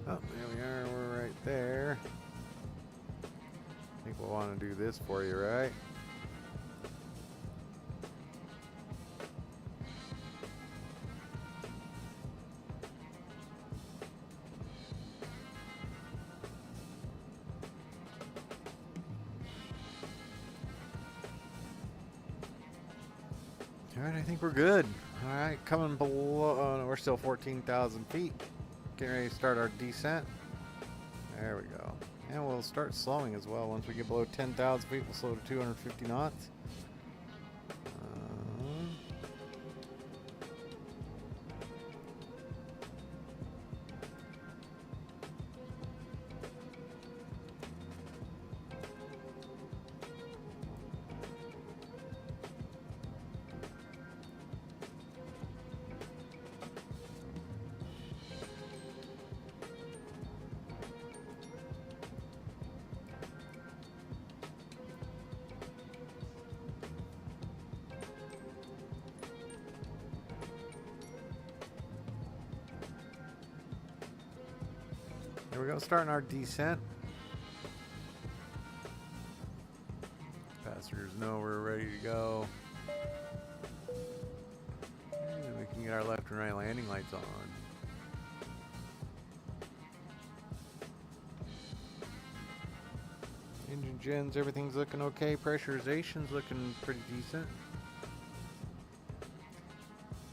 Oh, there we are. We're right there. I think we'll want to do this for you, right? All right, I think we're good. All right, coming below. Oh, no, we're still 14,000 feet. Getting ready to start our descent. There we go. And we'll start slowing as well. Once we get below 10,000 feet, we'll slow to 250 knots. There we go, starting our descent. Passengers know we're ready to go. And we can get our left and right landing lights on. Engine gens, everything's looking okay. Pressurization's looking pretty decent.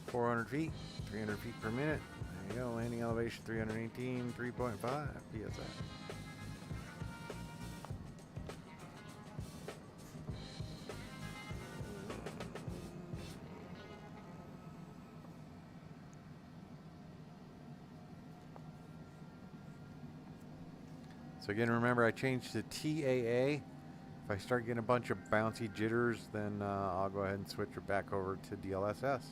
400 feet, 300 feet per minute. There you go, landing elevation 318, 3.5 PSI. So again, remember I changed to TAA. If I start getting a bunch of bouncy jitters, then I'll go ahead and switch it back over to DLSS.